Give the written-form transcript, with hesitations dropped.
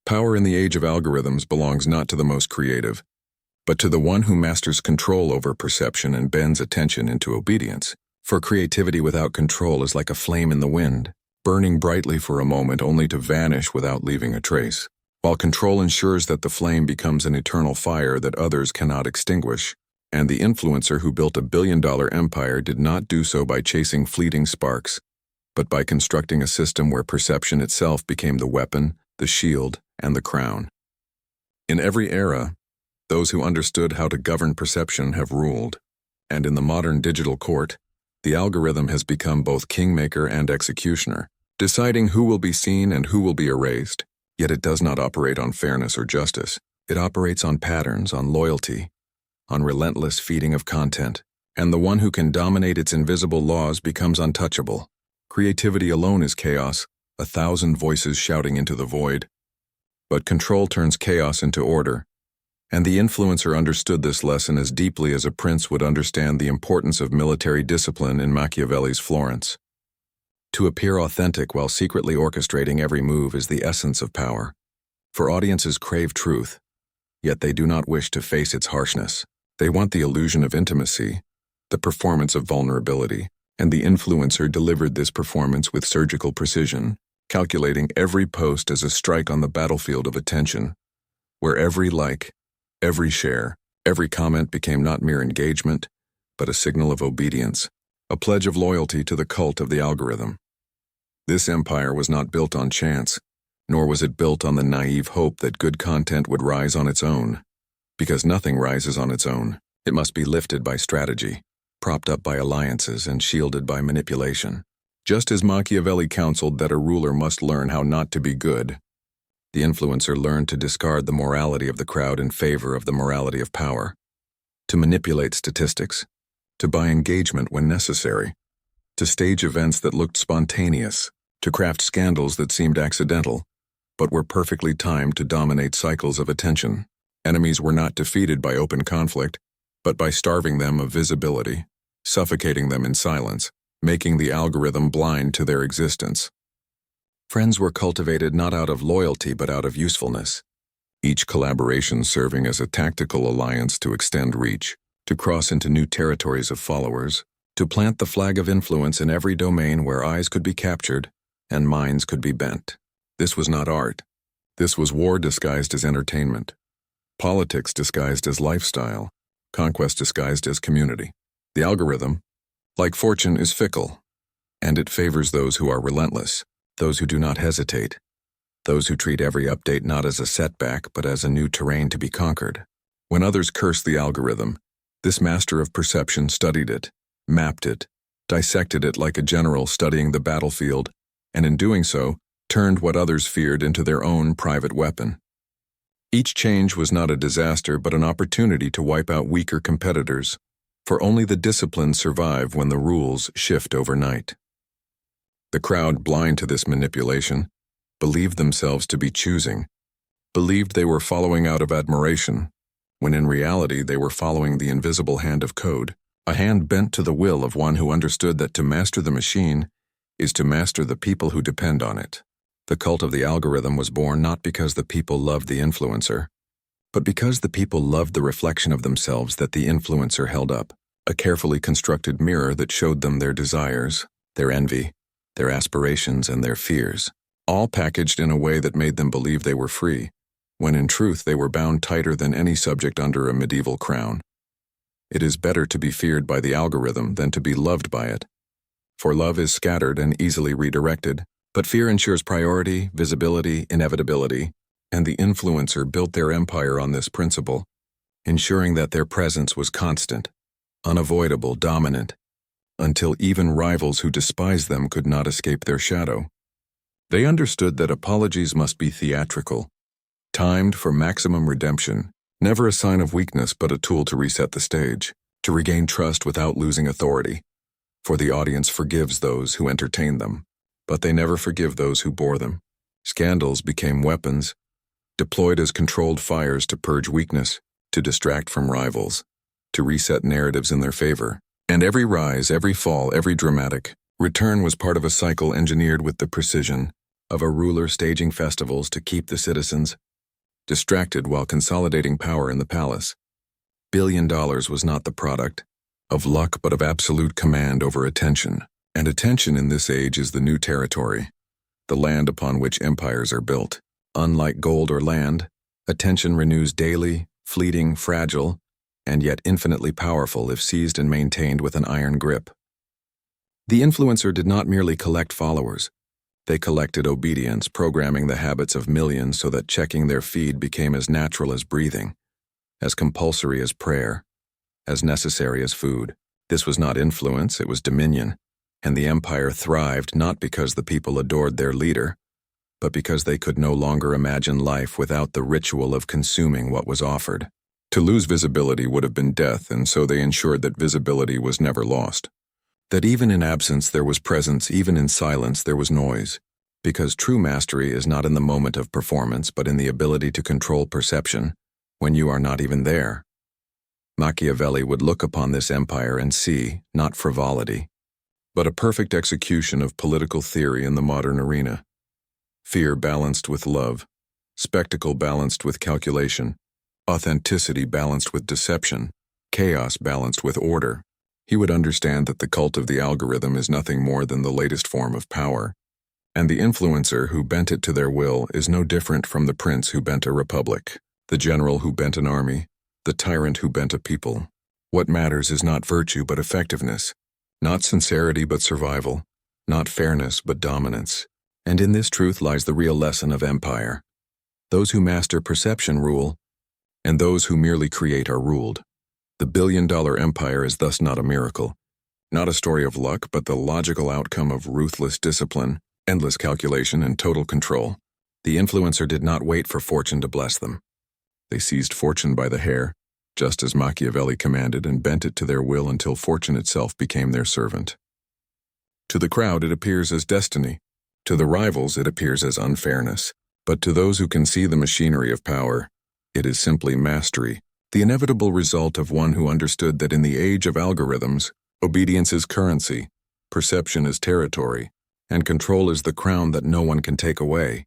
Power in the age of algorithms belongs not to the most creative, but to the one who masters control over perception and bends attention into obedience. For creativity without control is like a flame in the wind, burning brightly for a moment only to vanish without leaving a trace, while control ensures that the flame becomes an eternal fire that others cannot extinguish. And the influencer who built a billion-dollar empire did not do so by chasing fleeting sparks, but by constructing a system where perception itself became the weapon, the shield, and the crown. In every era, those who understood how to govern perception have ruled, and in the modern digital court, the algorithm has become both kingmaker and executioner, deciding who will be seen and who will be erased. Yet it does not operate on fairness or justice. It operates on patterns, on loyalty, on relentless feeding of content, and the one who can dominate its invisible laws becomes untouchable. Creativity alone is chaos, 1,000 voices shouting into the void. But control turns chaos into order, and the influencer understood this lesson as deeply as a prince would understand the importance of military discipline in Machiavelli's Florence. To appear authentic while secretly orchestrating every move is the essence of power. For audiences crave truth, yet they do not wish to face its harshness. They want the illusion of intimacy, the performance of vulnerability, and the influencer delivered this performance with surgical precision, calculating every post as a strike on the battlefield of attention, where every like, every share, every comment became not mere engagement, but a signal of obedience, a pledge of loyalty to the cult of the algorithm. This empire was not built on chance, nor was it built on the naive hope that good content would rise on its own. Because nothing rises on its own, it must be lifted by strategy, propped up by alliances and shielded by manipulation. Just as Machiavelli counseled that a ruler must learn how not to be good, the influencer learned to discard the morality of the crowd in favor of the morality of power, to manipulate statistics, to buy engagement when necessary, to stage events that looked spontaneous, to craft scandals that seemed accidental, but were perfectly timed to dominate cycles of attention. Enemies were not defeated by open conflict, but by starving them of visibility, suffocating them in silence, making the algorithm blind to their existence. Friends were cultivated not out of loyalty but out of usefulness, each collaboration serving as a tactical alliance to extend reach, to cross into new territories of followers, to plant the flag of influence in every domain where eyes could be captured and minds could be bent. This was not art. This was war disguised as entertainment, politics disguised as lifestyle, conquest disguised as community. The algorithm, like fortune, is fickle, and it favors those who are relentless, those who do not hesitate, those who treat every update not as a setback but as a new terrain to be conquered. When others cursed the algorithm, this master of perception studied it, mapped it, dissected it like a general studying the battlefield, and in doing so, turned what others feared into their own private weapon. Each change was not a disaster but an opportunity to wipe out weaker competitors, for only the disciplined survive when the rules shift overnight. The crowd, blind to this manipulation, believed themselves to be choosing, believed they were following out of admiration, when in reality they were following the invisible hand of code, a hand bent to the will of one who understood that to master the machine is to master the people who depend on it. The cult of the algorithm was born not because the people loved the influencer, but because the people loved the reflection of themselves that the influencer held up, a carefully constructed mirror that showed them their desires, their envy, their aspirations, and their fears, all packaged in a way that made them believe they were free, when in truth they were bound tighter than any subject under a medieval crown. It is better to be feared by the algorithm than to be loved by it, for love is scattered and easily redirected, but fear ensures priority, visibility, inevitability, and the influencer built their empire on this principle, ensuring that their presence was constant, unavoidable, dominant, until even rivals who despised them could not escape their shadow. They understood that apologies must be theatrical, timed for maximum redemption, never a sign of weakness but a tool to reset the stage, to regain trust without losing authority, for the audience forgives those who entertain them, but they never forgive those who bore them. Scandals became weapons, deployed as controlled fires to purge weakness, to distract from rivals, to reset narratives in their favor. And every rise, every fall, every dramatic return was part of a cycle engineered with the precision of a ruler staging festivals to keep the citizens distracted while consolidating power in the palace. $1 billion was not the product of luck but of absolute command over attention. And attention in this age is the new territory, the land upon which empires are built. Unlike gold or land, attention renews daily, fleeting, fragile, and yet infinitely powerful if seized and maintained with an iron grip. The influencer did not merely collect followers. They collected obedience, programming the habits of millions so that checking their feed became as natural as breathing, as compulsory as prayer, as necessary as food. This was not influence, it was dominion, and the empire thrived not because the people adored their leader, but because they could no longer imagine life without the ritual of consuming what was offered. To lose visibility would have been death, and so they ensured that visibility was never lost. That even in absence there was presence, even in silence there was noise, because true mastery is not in the moment of performance but in the ability to control perception when you are not even there. Machiavelli would look upon this empire and see, not frivolity, but a perfect execution of political theory in the modern arena. Fear balanced with love, spectacle balanced with calculation, authenticity balanced with deception, chaos balanced with order. He would understand that the cult of the algorithm is nothing more than the latest form of power, and the influencer who bent it to their will is no different from the prince who bent a republic, the general who bent an army, the tyrant who bent a people. What matters is not virtue but effectiveness, not sincerity but survival, not fairness but dominance. And in this truth lies the real lesson of empire. Those who master perception rule, and those who merely create are ruled. The billion-dollar empire is thus not a miracle, not a story of luck, but the logical outcome of ruthless discipline, endless calculation, and total control. The influencer did not wait for fortune to bless them. They seized fortune by the hair, just as Machiavelli commanded, and bent it to their will until fortune itself became their servant. To the crowd it appears as destiny. To the rivals it appears as unfairness. But to those who can see the machinery of power, it is simply mastery, the inevitable result of one who understood that in the age of algorithms, obedience is currency, perception is territory, and control is the crown that no one can take away.